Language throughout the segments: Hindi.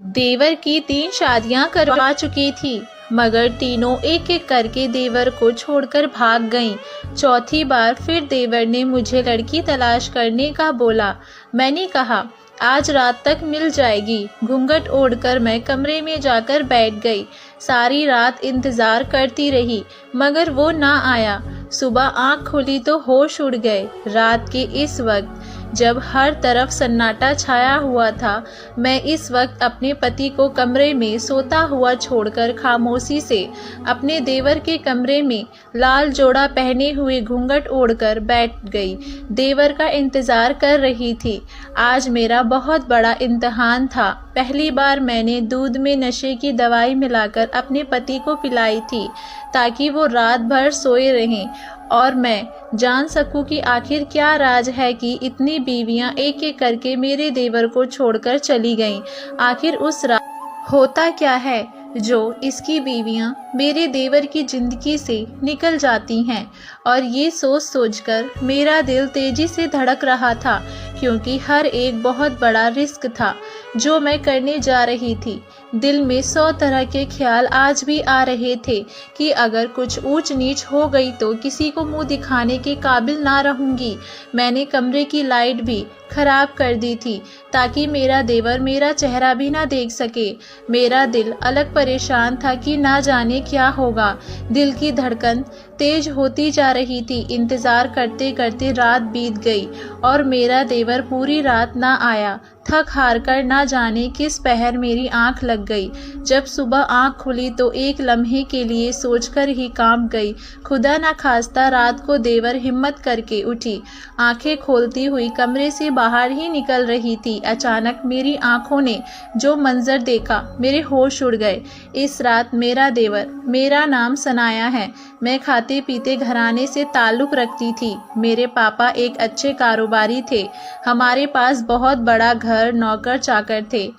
देवर की 3 शादियां करवा चुकी थी, मगर तीनों एक एक करके देवर को छोड़कर भाग गईं। चौथी बार फिर देवर ने मुझे लड़की तलाश करने का बोला। मैंने कहा आज रात तक मिल जाएगी। घूंघट ओढ़कर मैं कमरे में जाकर बैठ गई। सारी रात इंतज़ार करती रही, मगर वो ना आया। सुबह आँख खुली तो होश उड़ गए। रात के इस वक्त जब हर तरफ सन्नाटा छाया हुआ था, मैं इस वक्त अपने पति को कमरे में सोता हुआ छोड़कर खामोशी से अपने देवर के कमरे में लाल जोड़ा पहने हुए घूंघट ओढ़कर बैठ गई। देवर का इंतज़ार कर रही थी। आज मेरा बहुत बड़ा इम्तिहान था। पहली बार मैंने दूध में नशे की दवाई मिलाकर अपने पति को पिलाई थी, ताकि वो रात भर सोए रहें और मैं जान सकूं कि आखिर क्या राज है कि इतनी बीवियां एक एक करके मेरे देवर को छोड़कर चली गईं। आखिर उस रात होता क्या है जो इसकी बीवियां मेरे देवर की ज़िंदगी से निकल जाती हैं। और ये सोच सोचकर मेरा दिल तेज़ी से धड़क रहा था, क्योंकि हर एक बहुत बड़ा रिस्क था जो मैं करने जा रही थी। दिल में 100 तरह के ख्याल आज भी आ रहे थे कि अगर कुछ ऊंच नीच हो गई तो किसी को मुंह दिखाने के काबिल ना रहूंगी। मैंने कमरे की लाइट भी खराब कर दी थी, ताकि मेरा देवर मेरा चेहरा भी ना देख सके। मेरा दिल अलग परेशान था कि ना जाने क्या होगा। दिल की धड़कन तेज होती जा रही थी। इंतज़ार करते करते रात बीत गई और मेरा देवर पूरी रात ना आया। थक हार कर ना जाने किस पहर मेरी आंख लग गई। जब सुबह आंख खुली तो एक लम्हे के लिए सोचकर ही कांप गई। खुदा ना खास्ता रात को देवर हिम्मत करके उठी। आंखें खोलती हुई कमरे से बाहर ही निकल रही थी। अचानक मेरी आंखों ने जो मंजर देखा, मेरे होश उड़ गए। इस रात मेरा देवर, मेरा नाम सनाया है। मैं खाते पीते घराने से ताल्लुक़ रखती थी। मेरे पापा एक अच्छे कारोबारी थे। हमारे पास बहुत बड़ा घर, नौकर चाकर थे।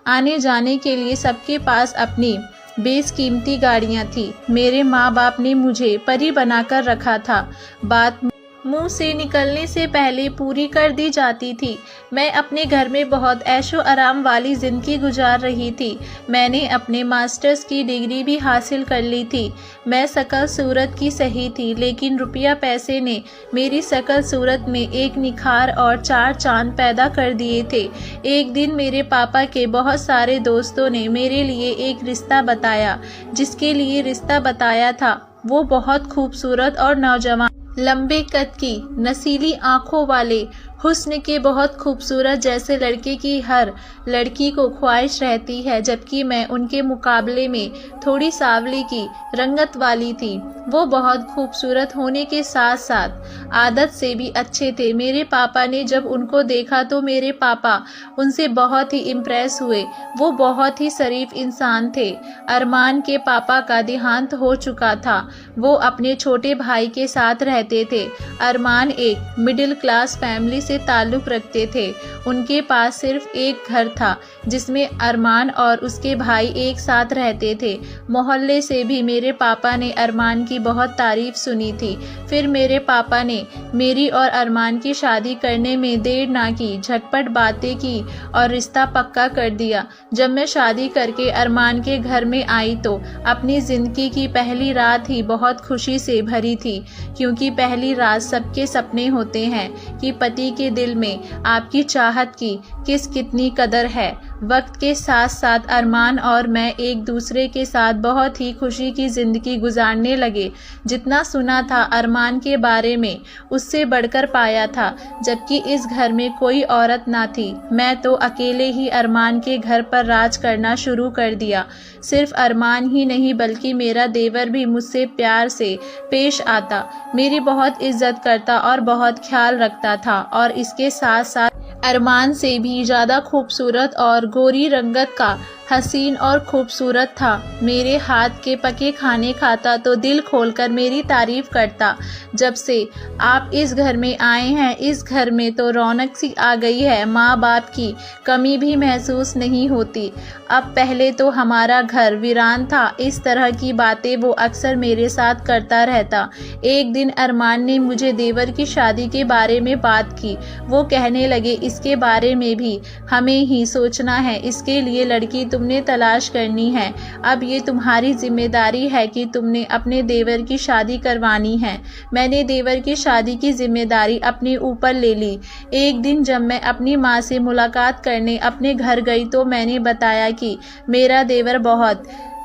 आने जाने के लिए सबके पास अपनी बेशकीमती गाड़ियाँ थी। मेरे माँ बाप ने मुझे परी बनाकर रखा था। बात मुंह से निकलने से पहले पूरी कर दी जाती थी। मैं अपने घर में बहुत ऐशो आराम वाली ज़िंदगी गुजार रही थी। मैंने अपने मास्टर्स की डिग्री भी हासिल कर ली थी। मैं शकल सूरत की सही थी, लेकिन रुपया पैसे ने मेरी शकल सूरत में एक निखार और 4 चांद पैदा कर दिए थे। एक दिन मेरे पापा के बहुत सारे दोस्तों ने मेरे लिए एक रिश्ता बताया। जिसके लिए रिश्ता बताया था वो बहुत खूबसूरत और नौजवान, लंबे कद की, नसीली आँखों वाले, हुस्न के बहुत खूबसूरत जैसे लड़के की हर लड़की को ख्वाहिश रहती है, जबकि मैं उनके मुकाबले में थोड़ी सांवली की रंगत वाली थी। वो बहुत खूबसूरत होने के साथ साथ आदत से भी अच्छे थे। मेरे पापा ने जब उनको देखा तो मेरे पापा उनसे बहुत ही इम्प्रेस हुए। वो बहुत ही शरीफ इंसान थे। अरमान के पापा का देहांत हो चुका था। वो अपने छोटे भाई के साथ रहते थे। अरमान एक मिडिल क्लास फैमिली से ताल्लुक़ रखते थे। उनके पास सिर्फ एक घर था जिसमें अरमान और उसके भाई एक साथ रहते थे। मोहल्ले से भी मेरे पापा ने अरमान की बहुत तारीफ सुनी थी। फिर मेरे पापा ने मेरी और अरमान की शादी करने में देर ना की, झटपट बातें की और रिश्ता पक्का कर दिया। जब मैं शादी करके अरमान के घर में आई तो अपनी ज़िंदगी की पहली रात ही बहुत खुशी से भरी थी, क्योंकि पहली रात सबके सपने होते हैं कि पति के दिल में आपकी चाहत की कितनी कदर है। वक्त के साथ साथ अरमान और मैं एक दूसरे के साथ बहुत ही खुशी की ज़िंदगी गुजारने लगे। जितना सुना था अरमान के बारे में, उससे बढ़कर पाया था। जबकि इस घर में कोई औरत ना थी। मैं तो अकेले ही अरमान के घर पर राज करना शुरू कर दिया। सिर्फ अरमान ही नहीं, बल्कि मेरा देवर भी मुझसे प्यार से पेश आता, मेरी बहुत इज्जत करता और बहुत ख्याल रखता था। और इसके साथ साथ अरमान से भी ज़्यादा खूबसूरत और गोरी रंगत का, हसीन और खूबसूरत था। मेरे हाथ के पके खाने खाता तो दिल खोलकर मेरी तारीफ करता। जब से आप इस घर में आए हैं, इस घर में तो रौनक सी आ गई है। माँ बाप की कमी भी महसूस नहीं होती। अब पहले तो हमारा घर वीरान था। इस तरह की बातें वो अक्सर मेरे साथ करता रहता। एक दिन अरमान ने मुझे देवर की शादी के बारे में बात की। वो कहने लगे, इसके बारे में भी हमें ही सोचना है। इसके लिए लड़की तुमने तलाश करनी है। अब ये तुम्हारी जिम्मेदारी है कि तुमने अपने देवर की शादी करवानी है। मैंने देवर की शादी की जिम्मेदारी अपने ऊपर ले ली। एक दिन जब मैं अपनी माँ से मुलाकात करने अपने घर गई तो मैंने बताया कि मेरा देवर बहुत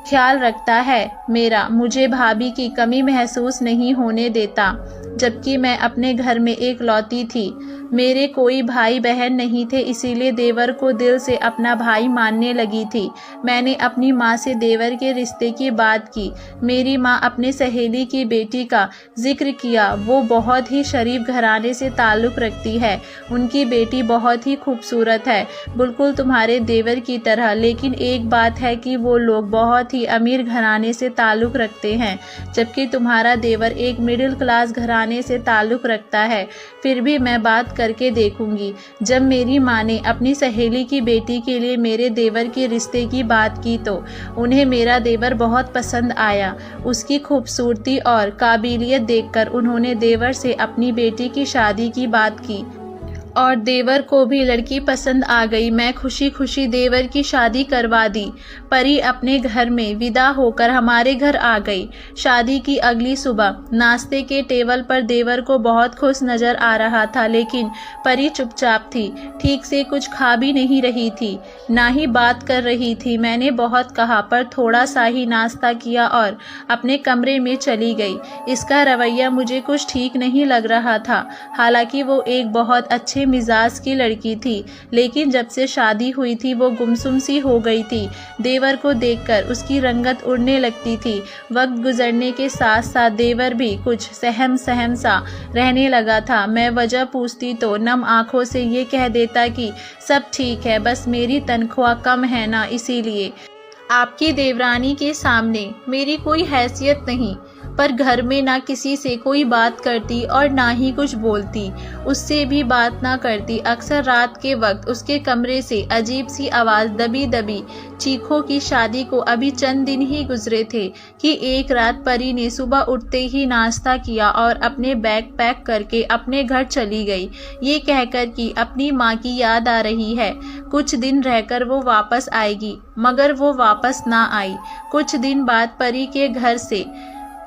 ख्याल रखता है मेरा, मुझे भाभी की कमी महसूस नहीं होने देता, जबकि मैं अपने घर में एक लौती थी। मेरे कोई भाई बहन नहीं थे, इसीलिए देवर को दिल से अपना भाई मानने लगी थी। मैंने अपनी माँ से देवर के रिश्ते की बात की। मेरी माँ अपने सहेली की बेटी का जिक्र किया। वो बहुत ही शरीफ घराने से ताल्लुक़ रखती है। उनकी बेटी बहुत ही खूबसूरत है, बिल्कुल तुम्हारे देवर की तरह। लेकिन एक बात है कि वो लोग बहुत ही अमीर घराने से ताल्लुक़ रखते हैं, जबकि तुम्हारा देवर एक मिडिल क्लास घराने से ताल्लुक़ रखता है। फिर भी मैं बात करके देखूंगी। जब मेरी माँ ने अपनी सहेली की बेटी के लिए मेरे देवर के रिश्ते की बात की तो उन्हें मेरा देवर बहुत पसंद आया। उसकी खूबसूरती और काबिलियत देखकर उन्होंने देवर से अपनी बेटी की शादी की बात की और देवर को भी लड़की पसंद आ गई। मैं खुशी खुशी देवर की शादी करवा दी। परी अपने घर में विदा होकर हमारे घर आ गई। शादी की अगली सुबह नाश्ते के टेबल पर देवर को बहुत खुश नजर आ रहा था, लेकिन परी चुपचाप थी, ठीक से कुछ खा भी नहीं रही थी, ना ही बात कर रही थी। मैंने बहुत कहा पर थोड़ा सा ही नाश्ता किया और अपने कमरे में चली गई। इसका रवैया मुझे कुछ ठीक नहीं लग रहा था। हालांकि वो एक बहुत अच्छे मिजाज की लड़की थी, लेकिन जब से शादी हुई थी वो गुमसुम सी हो गई थी। देवर को देखकर उसकी रंगत उड़ने लगती थी। वक्त गुजरने के साथ साथ देवर भी कुछ सहम सा रहने लगा था। मैं वजह पूछती तो नम आंखों से ये कह देता कि सब ठीक है, बस मेरी तनख्वाह कम है ना, इसीलिए। आपकी देवरानी के सामने मेरी कोई हैसियत नहीं, पर घर में ना किसी से कोई बात करती और ना ही कुछ बोलती। उससे भी बात ना करती। अक्सर रात के वक्त उसके कमरे से अजीब सी आवाज़ दबी दबी चीखों की। शादी को अभी चंद दिन ही गुजरे थे कि एक रात परी ने सुबह उठते ही नाश्ता किया और अपने बैग पैक करके अपने घर चली गई, ये कहकर कि अपनी माँ की याद आ रही है, कुछ दिन रहकर वो वापस आएगी। मगर वो वापस ना आई। कुछ दिन बाद परी के घर से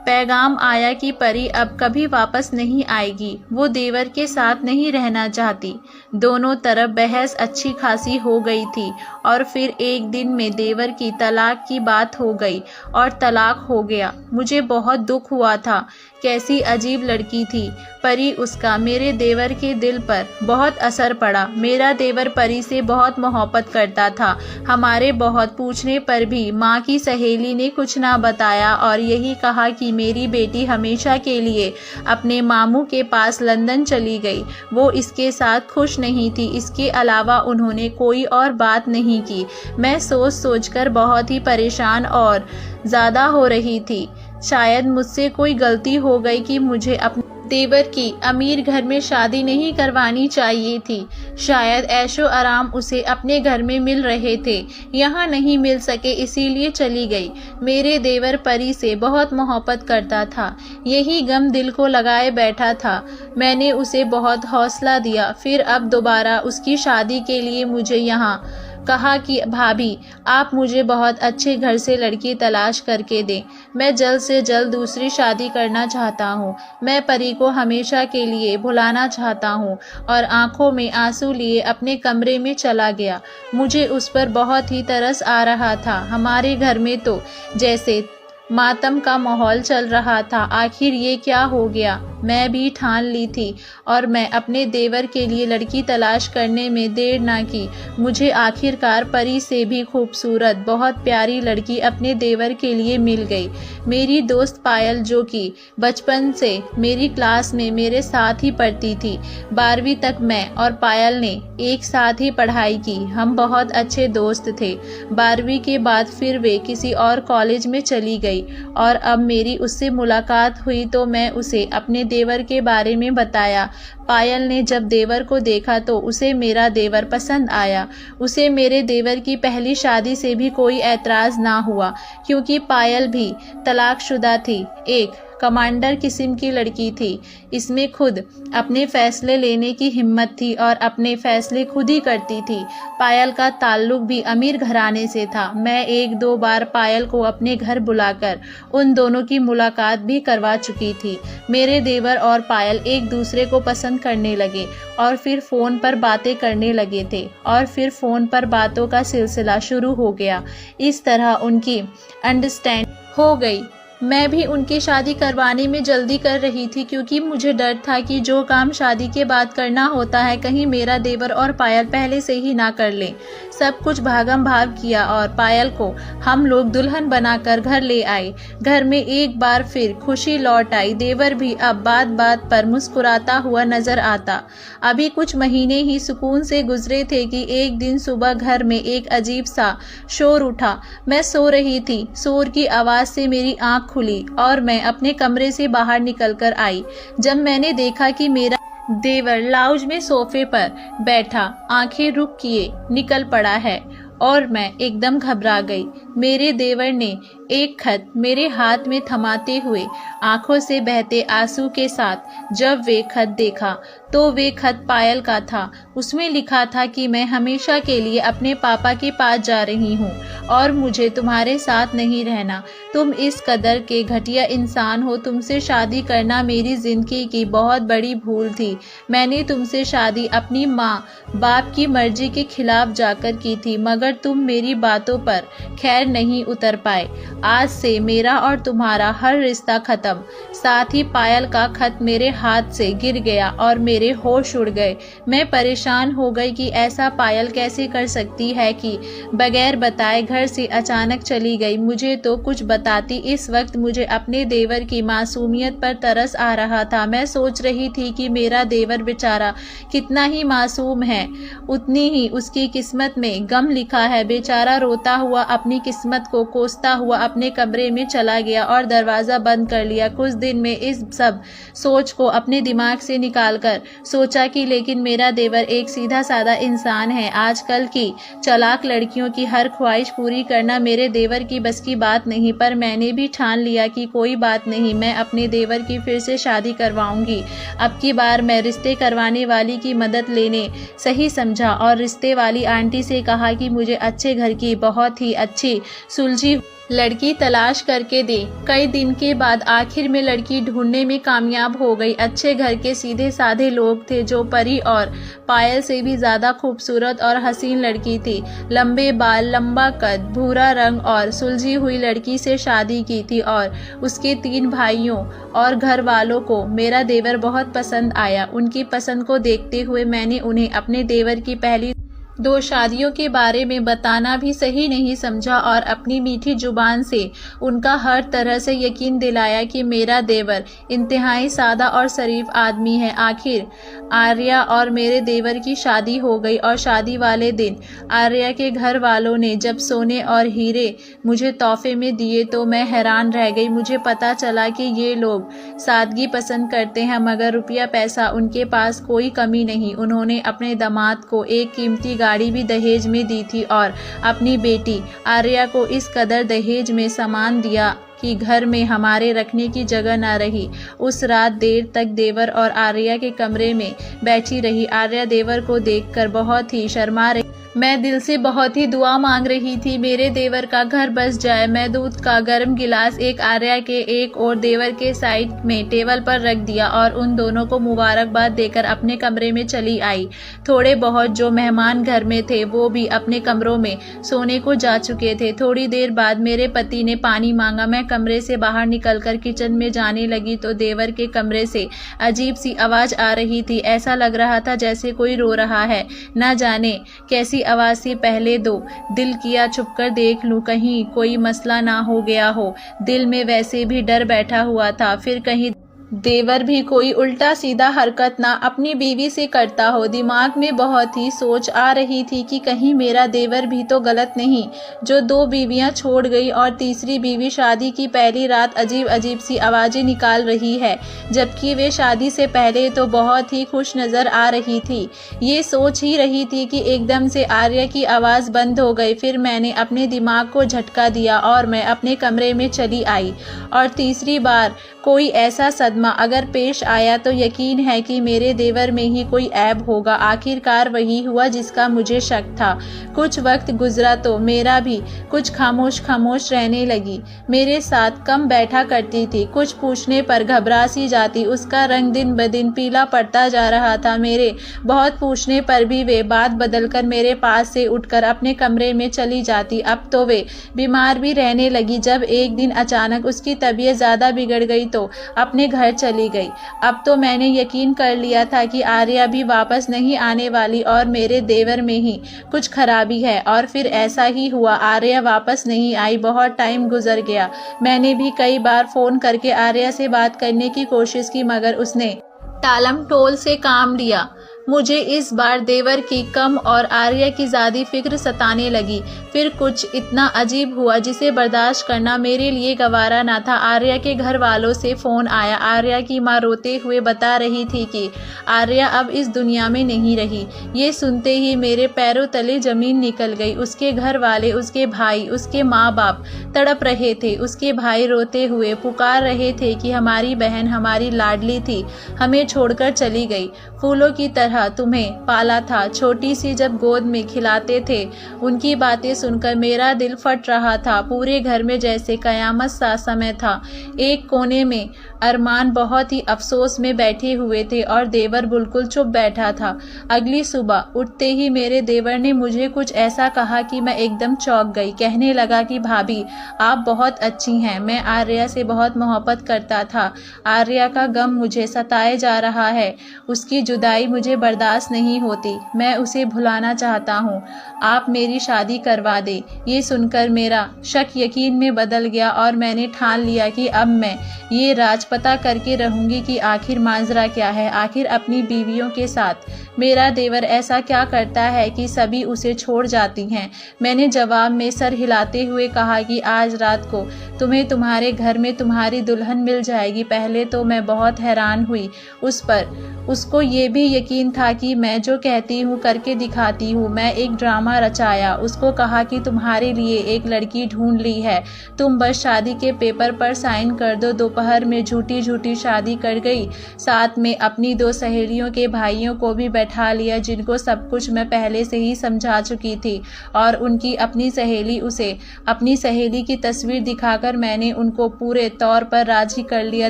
पैगाम आया कि परी अब कभी वापस नहीं आएगी। वो देवर के साथ नहीं रहना चाहती। दोनों तरफ बहस अच्छी खासी हो गई थी और फिर एक दिन में देवर की तलाक की बात हो गई और तलाक हो गया। मुझे बहुत दुख हुआ था। कैसी अजीब लड़की थी परी, उसका मेरे देवर के दिल पर बहुत असर पड़ा। मेरा देवर परी से बहुत मोहब्बत करता था। हमारे बहुत पूछने पर भी माँ की सहेली ने कुछ ना बताया और यही कहा कि मेरी बेटी हमेशा के लिए अपने मामू के पास लंदन चली गई। वो इसके साथ खुश नहीं थी। इसके अलावा उन्होंने कोई और बात नहीं की। मैं सोच सोचकर बहुत ही परेशान और ज़्यादा हो रही थी। शायद मुझसे कोई गलती हो गई कि मुझे अपने देवर की अमीर घर में शादी नहीं करवानी चाहिए थी। शायद ऐशो आराम उसे अपने घर में मिल रहे थे, यहाँ नहीं मिल सके, इसीलिए चली गई। मेरे देवर परी से बहुत मोहब्बत करता था, यही गम दिल को लगाए बैठा था। मैंने उसे बहुत हौसला दिया। फिर अब दोबारा उसकी शादी के लिए मुझे यहाँ कहा कि भाभी आप मुझे बहुत अच्छे घर से लड़की तलाश करके दें। मैं जल्द से जल्द दूसरी शादी करना चाहता हूँ। मैं परी को हमेशा के लिए भुलाना चाहता हूँ। और आंखों में आंसू लिए अपने कमरे में चला गया। मुझे उस पर बहुत ही तरस आ रहा था। हमारे घर में तो जैसे मातम का माहौल चल रहा था। आखिर ये क्या हो गया? मैं भी ठान ली थी और मैं अपने देवर के लिए लड़की तलाश करने में देर ना की। मुझे आखिरकार परी से भी खूबसूरत बहुत प्यारी लड़की अपने देवर के लिए मिल गई। मेरी दोस्त पायल, जो कि बचपन से मेरी क्लास में मेरे साथ ही पढ़ती थी। 12वीं तक मैं और पायल ने एक साथ ही पढ़ाई की। हम बहुत अच्छे दोस्त थे। 12वीं के बाद फिर वे किसी और कॉलेज में चली गई और अब मेरी उससे मुलाकात हुई तो मैं उसे अपने देवर के बारे में बताया। पायल ने जब देवर को देखा तो उसे मेरा देवर पसंद आया। उसे मेरे देवर की पहली शादी से भी कोई ऐतराज़ ना हुआ, क्योंकि पायल भी तलाकशुदा थी। एक कमांडर किस्म की लड़की थी। इसमें खुद अपने फैसले लेने की हिम्मत थी और अपने फैसले खुद ही करती थी। पायल का ताल्लुक भी अमीर घराने से था। मैं 1-2 बार पायल को अपने घर बुलाकर उन दोनों की मुलाकात भी करवा चुकी थी। मेरे देवर और पायल एक दूसरे को पसंद करने लगे और फिर फ़ोन पर बातें करने लगे थे और फिर फ़ोन पर बातों का सिलसिला शुरू हो गया। इस तरह उनकी अंडरस्टैंड हो गई। मैं भी उनकी शादी करवाने में जल्दी कर रही थी क्योंकि मुझे डर था कि जो काम शादी के बाद करना होता है कहीं मेरा देवर और पायल पहले से ही ना कर लें। सब कुछ भागम भाग किया और पायल को हम लोग दुल्हन बनाकर घर ले आए। घर में एक बार फिर खुशी लौट आई। देवर भी अब बात बात पर मुस्कुराता हुआ नजर आता। अभी कुछ महीने ही सुकून से गुजरे थे कि एक दिन सुबह घर में एक अजीब सा शोर उठा। मैं सो रही थी। शोर की आवाज़ से मेरी आँख खुली और मैं अपने कमरे से बाहर निकलकर आई। जब मैंने देखा कि मेरा देवर लाउंज में सोफे पर बैठा आंखें रुक किए निकल पड़ा है और मैं एकदम घबरा गई। मेरे देवर ने एक खत मेरे हाथ में थमाते हुए आंखों से बहते आंसू के साथ जब वे खत देखा तो वे खत पायल का था। उसमें लिखा था कि मैं हमेशा के लिए अपने पापा के पास जा रही हूँ और मुझे तुम्हारे साथ नहीं रहना। तुम इस कदर के घटिया इंसान हो। तुमसे शादी करना मेरी जिंदगी की बहुत बड़ी भूल थी। मैंने तुमसे शादी अपनी माँ बाप की मर्जी के खिलाफ जाकर की थी मगर तुम मेरी बातों पर खैर नहीं उतर पाए। आज से मेरा और तुम्हारा हर रिश्ता खत्म। साथ ही पायल का खत मेरे हाथ से गिर गया और मेरे होश उड़ गए। मैं परेशान हो गई कि ऐसा पायल कैसे कर सकती है कि बगैर बताए घर से अचानक चली गई। मुझे तो कुछ बताती। इस वक्त मुझे अपने देवर की मासूमियत पर तरस आ रहा था। मैं सोच रही थी कि मेरा देवर बेचारा कितना ही मासूम है, उतनी ही उसकी किस्मत में गम लिखा है। बेचारा रोता हुआ अपनी किस्मत को कोसता हुआ अपने कमरे में चला गया और दरवाज़ा बंद कर लिया। कुछ दिन में इस सब सोच को अपने दिमाग से निकालकर सोचा कि लेकिन मेरा देवर एक सीधा साधा इंसान है। आजकल की चालाक लड़कियों की हर ख्वाहिश पूरी करना मेरे देवर की बस की बात नहीं। पर मैंने भी ठान लिया कि कोई बात नहीं, मैं अपने देवर की फिर से शादी करवाऊंगी। अब की बार मैं रिश्ते करवाने वाली की मदद लेने सही समझा और रिश्ते वाली आंटी से कहा कि मुझे अच्छे घर की बहुत ही अच्छी सुलझी लड़की तलाश करके दे। कई दिन के बाद आखिर में लड़की ढूंढने में कामयाब हो गई। अच्छे घर के सीधे साधे लोग थे जो परी और पायल से भी ज़्यादा खूबसूरत और हसीन लड़की थी। लंबे बाल, लंबा कद, भूरा रंग और सुलझी हुई लड़की से शादी की थी और उसके 3 भाइयों और घर वालों को मेरा देवर बहुत पसंद आया। उनकी पसंद को देखते हुए मैंने उन्हें अपने देवर की पहली 2 शादियों के बारे में बताना भी सही नहीं समझा और अपनी मीठी जुबान से उनका हर तरह से यकीन दिलाया कि मेरा देवर इंतहाई सादा और शरीफ आदमी है। आखिर आर्या और मेरे देवर की शादी हो गई और शादी वाले दिन आर्या के घर वालों ने जब सोने और हीरे मुझे तोहफे में दिए तो मैं हैरान रह गई। मुझे पता चला कि ये लोग सादगी पसंद करते हैं मगर रुपया पैसा उनके पास कोई कमी नहीं। उन्होंने अपने दामाद को एक कीमती गाड़ी भी दहेज में दी थी और अपनी बेटी आर्या को इस कदर दहेज में सामान दिया कि घर में हमारे रखने की जगह न रही। उस रात देर तक देवर और आर्या के कमरे में बैठी रही। आर्या देवर को देखकर बहुत ही शर्मा रही। मैं दिल से बहुत ही दुआ मांग रही थी मेरे देवर का घर बस जाए। मैं दूध का गर्म गिलास एक आर्या के एक और देवर के साइड में टेबल पर रख दिया और उन दोनों को मुबारकबाद देकर अपने कमरे में चली आई। थोड़े बहुत जो मेहमान घर में थे वो भी अपने कमरों में सोने को जा चुके थे। थोड़ी देर बाद मेरे पति ने पानी मांगा। मैं कमरे से बाहर निकलकर किचन में जाने लगी तो देवर के कमरे से अजीब सी आवाज आ रही थी। ऐसा लग रहा था जैसे कोई रो रहा है। न जाने कैसी आवाज से पहले दो दिल किया छुपकर देख लूं कहीं कोई मसला ना हो गया हो। दिल में वैसे भी डर बैठा हुआ था। फिर कहीं देवर भी कोई उल्टा सीधा हरकत ना अपनी बीवी से करता हो। दिमाग में बहुत ही सोच आ रही थी कि कहीं मेरा देवर भी तो गलत नहीं, जो 2 बीवियां छोड़ गई और तीसरी बीवी शादी की पहली रात अजीब अजीब सी आवाज़ें निकाल रही है, जबकि वे शादी से पहले तो बहुत ही खुश नज़र आ रही थी। ये सोच ही रही थी कि एकदम से आर्या की आवाज़ बंद हो गई। फिर मैंने अपने दिमाग को झटका दिया और मैं अपने कमरे में चली आई। और तीसरी बार कोई ऐसा सदमा अगर पेश आया तो यकीन है कि मेरे देवर में ही कोई ऐब होगा। आखिरकार वही हुआ जिसका मुझे शक था। कुछ वक्त गुजरा तो मेरा भी कुछ खामोश खामोश रहने लगी। मेरे साथ कम बैठा करती थी, कुछ पूछने पर घबरा सी जाती। उसका रंग दिन ब दिन पीला पड़ता जा रहा था। मेरे बहुत पूछने पर भी वे बात बदलकर मेरे पास से उठकर अपने कमरे में चली जाती। अब तो वे बीमार भी रहने लगी। जब एक दिन अचानक उसकी तबीयत ज़्यादा बिगड़ गई तो अपने घर चली गई। अब तो मैंने यकीन कर लिया था कि आर्या भी वापस नहीं आने वाली और मेरे देवर में ही कुछ खराबी है। और फिर ऐसा ही हुआ, आर्या वापस नहीं आई। बहुत टाइम गुजर गया। मैंने भी कई बार फ़ोन करके आर्या से बात करने की कोशिश की, मगर उसने टालम टोल से काम लिया। मुझे इस बार देवर की कम और आर्या की ज़्यादा फिक्र सताने लगी। फिर कुछ इतना अजीब हुआ जिसे बर्दाश्त करना मेरे लिए गवारा ना था। आर्या के घर वालों से फ़ोन आया। आर्या की माँ रोते हुए बता रही थी कि आर्या अब इस दुनिया में नहीं रही। ये सुनते ही मेरे पैरों तले ज़मीन निकल गई। उसके घर वाले, उसके भाई, उसके माँ बाप तड़प रहे थे। उसके भाई रोते हुए पुकार रहे थे कि हमारी बहन, हमारी लाडली थी, हमें छोड़कर चली गई। फूलों की तरह तुम्हें पाला था, छोटी सी जब गोद में खिलाते थे। उनकी बातें सुनकर मेरा दिल फट रहा था। पूरे घर में जैसे कयामत सा समय था। एक कोने में अरमान बहुत ही अफसोस में बैठे हुए थे और देवर बिल्कुल चुप बैठा था। अगली सुबह उठते ही मेरे देवर ने मुझे कुछ ऐसा कहा कि मैं एकदम चौंक गई। कहने लगा कि भाभी, आप बहुत अच्छी हैं। मैं आर्या से बहुत मोहब्बत करता था। आर्या का गम मुझे सताए जा रहा है। उसकी जुदाई मुझे बर्दाश्त नहीं होती। मैं उसे भुलाना चाहता हूँ। आप मेरी शादी करवा दें। ये सुनकर मेरा शक यकीन में बदल गया और मैंने ठान लिया कि अब मैं ये राज पता करके रहूंगी कि आखिर माजरा क्या है। आखिर अपनी बीवियों के साथ मेरा देवर ऐसा क्या करता है कि सभी उसे छोड़ जाती हैं। मैंने जवाब में सर हिलाते हुए कहा कि आज रात को तुम्हें तुम्हारे घर में तुम्हारी दुल्हन मिल जाएगी। पहले तो मैं बहुत हैरान हुई उस पर। उसको ये भी यकीन था कि मैं जो कहती हूँ करके दिखाती हूँ। मैं एक ड्रामा रचाया। उसको कहा कि तुम्हारे लिए एक लड़की ढूंढ ली है, तुम बस शादी के पेपर पर साइन कर दो। दोपहर में झूठी झूठी शादी कर गई। साथ में अपनी 2 सहेलियों के भाइयों को भी बैठा लिया, जिनको सब कुछ मैं पहले से ही समझा चुकी थी। और उनकी अपनी सहेली, उसे अपनी सहेली की तस्वीर दिखाकर मैंने उनको पूरे तौर पर राजी कर लिया।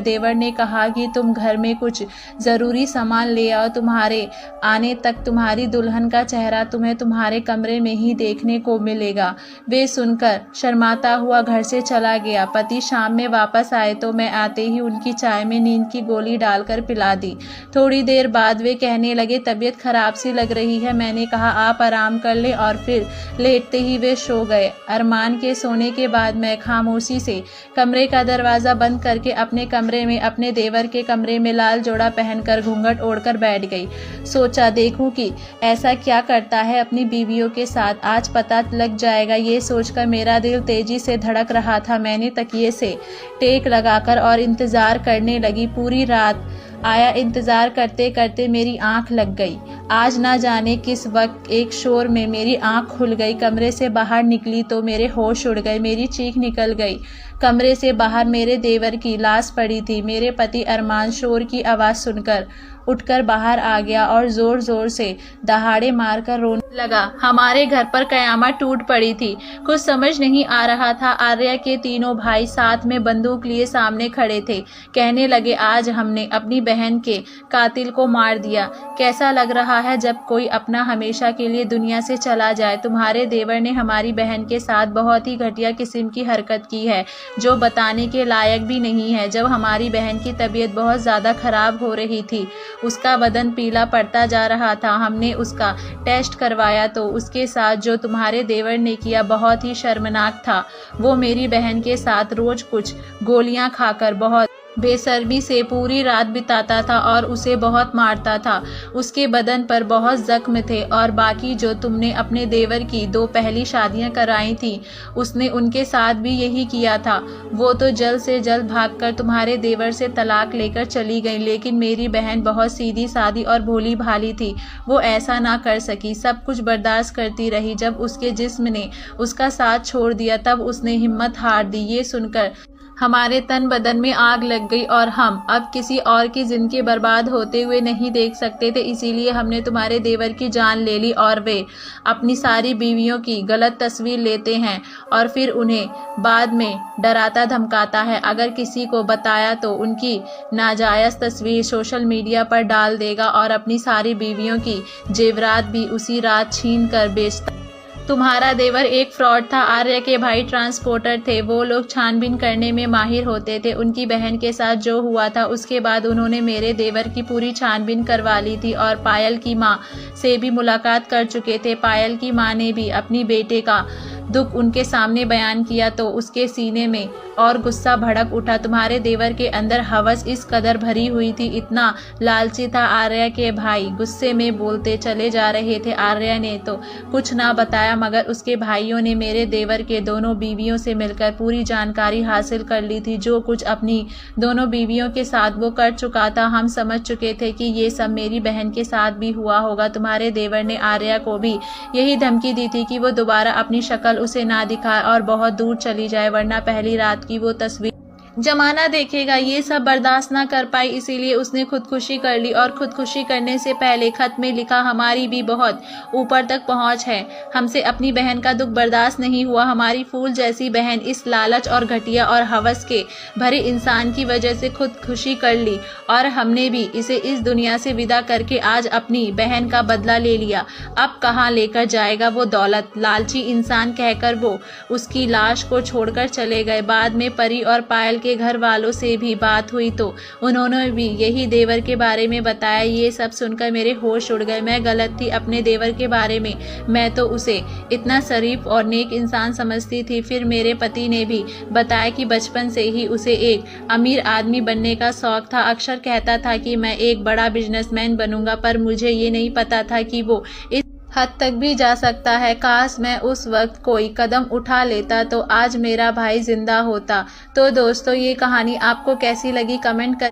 देवर ने कहा कि तुम घर में कुछ ज़रूरी सामान ले आओ। तुम्हारे आने तक तुम्हारी दुल्हन का चेहरा तुम्हें तुम्हारे कमरे में ही देखने को मिलेगा। वे सुनकर शर्माता हुआ घर से चला गया। पति शाम में वापस आए तो मैं आते ही उनकी चाय में नींद की गोली डालकर पिला दी। थोड़ी देर बाद वे कहने लगे, तबीयत खराब सी लग रही है। मैंने कहा आप आराम कर लें और फिर लेटते ही वे सो गए। अरमान के सोने के बाद मैं खामोशी से कमरे का दरवाज़ा बंद करके अपने कमरे में अपने देवर के कमरे में लाल जोड़ा पहनकर घूंघट ओढ़कर बैठ गई। सोचा देखूं कि ऐसा क्या करता है अपनी बीवियों के साथ, आज पता लग जाएगा। ये सोचकर मेरा दिल तेजी से धड़क रहा था। मैंने तकिए से टेक लगाकर और इंतज़ार करने लगी। पूरी रात आया। इंतज़ार करते करते मेरी आंख लग गई। आज ना जाने किस वक्त एक शोर में मेरी आंख खुल गई। कमरे से बाहर निकली तो मेरे होश उड़ गए, मेरी चीख निकल गई। कमरे से बाहर मेरे देवर की लाश पड़ी थी। मेरे पति अरमान शोर की आवाज़ सुनकर उठकर बाहर आ गया और जोर जोर से दहाड़े मारकर रोने लगा। हमारे घर पर कयामत टूट पड़ी थी। कुछ समझ नहीं आ रहा था। आर्या के तीनों भाई साथ में बंदूक लिए सामने खड़े थे। कहने लगे, आज हमने अपनी बहन के कातिल को मार दिया। कैसा लग रहा है जब कोई अपना हमेशा के लिए दुनिया से चला जाए। तुम्हारे देवर ने हमारी बहन के साथ बहुत ही घटिया किस्म की हरकत की है, जो बताने के लायक भी नहीं है। जब हमारी बहन की तबीयत बहुत ज़्यादा खराब हो रही थी, उसका बदन पीला पड़ता जा रहा था, हमने उसका टेस्ट करवाया तो उसके साथ जो तुम्हारे देवर ने किया बहुत ही शर्मनाक था। वो मेरी बहन के साथ रोज कुछ गोलियां खाकर बहुत बेशर्मी से पूरी रात बिताता था और उसे बहुत मारता था। उसके बदन पर बहुत जख्म थे और बाकी जो तुमने अपने देवर की 2 पहली शादियां कराई थी उसने उनके साथ भी यही किया था। वो तो जल्द से जल्द भागकर तुम्हारे देवर से तलाक लेकर चली गई, लेकिन मेरी बहन बहुत सीधी सादी और भोली भाली थी। वो ऐसा ना कर सकी, सब कुछ बर्दाश्त करती रही। जब उसके जिस्म ने उसका साथ छोड़ दिया तब उसने हिम्मत हार दी। ये सुनकर हमारे तन बदन में आग लग गई और हम अब किसी और की जिंदगी बर्बाद होते हुए नहीं देख सकते थे, इसीलिए हमने तुम्हारे देवर की जान ले ली। और वे अपनी सारी बीवियों की गलत तस्वीर लेते हैं और फिर उन्हें बाद में डराता धमकाता है। अगर किसी को बताया तो उनकी नाजायज तस्वीर सोशल मीडिया पर डाल देगा और अपनी सारी बीवियों की जेवरात भी उसी रात छीन कर बेचता। तुम्हारा देवर एक फ्रॉड था। आर्या के भाई ट्रांसपोर्टर थे। वो लोग छानबीन करने में माहिर होते थे। उनकी बहन के साथ जो हुआ था उसके बाद उन्होंने मेरे देवर की पूरी छानबीन करवा ली थी और पायल की माँ से भी मुलाकात कर चुके थे। पायल की माँ ने भी अपनी बेटे का दुख उनके सामने बयान किया तो उसके सीने में और गुस्सा भड़क उठा। तुम्हारे देवर के अंदर हवस इस कदर भरी हुई थी, इतना लालची था। आर्या के भाई गुस्से में बोलते चले जा रहे थे। आर्या ने तो कुछ ना बताया मगर उसके भाइयों ने मेरे देवर के दोनों बीवियों से मिलकर पूरी जानकारी हासिल कर ली थी। जो कुछ अपनी दोनों बीवियों के साथ वो कर चुका था, हम समझ चुके थे कि ये सब मेरी बहन के साथ भी हुआ होगा। तुम्हारे देवर ने आर्या को भी यही धमकी दी थी कि वो दोबारा अपनी शक्ल उसे ना दिखाए और बहुत दूर चली जाए, वरना पहली रात की वो तस्वीर जमाना देखेगा। ये सब बर्दाश्त ना कर पाई, इसीलिए उसने खुदकुशी कर ली। और खुदकुशी करने से पहले खत में लिखा, हमारी भी बहुत ऊपर तक पहुंच है, हमसे अपनी बहन का दुख बर्दाश्त नहीं हुआ। हमारी फूल जैसी बहन इस लालच और घटिया और हवस के भरे इंसान की वजह से खुदकुशी कर ली और हमने भी इसे इस दुनिया से विदा करके आज अपनी बहन का बदला ले लिया। अब कहाँ लेकर जाएगा वो दौलत। लालची इंसान कहकर वो उसकी लाश को छोड़कर चले गए। बाद में परी और पायल के घर वालों से भी बात हुई तो उन्होंने भी यही देवर के बारे में बताया। ये सब सुनकर मेरे होश उड़ गए। मैं गलत थी अपने देवर के बारे में। मैं तो उसे इतना शरीफ और नेक इंसान समझती थी। फिर मेरे पति ने भी बताया कि बचपन से ही उसे एक अमीर आदमी बनने का शौक था। अक्सर कहता था कि मैं एक बड़ा बिजनेसमैन बनूंगा, पर मुझे ये नहीं पता था कि वो इस हद तक भी जा सकता है। काश मैं उस वक्त कोई कदम उठा लेता तो आज मेरा भाई जिंदा होता। तो दोस्तों, ये कहानी आपको कैसी लगी कमेंट कर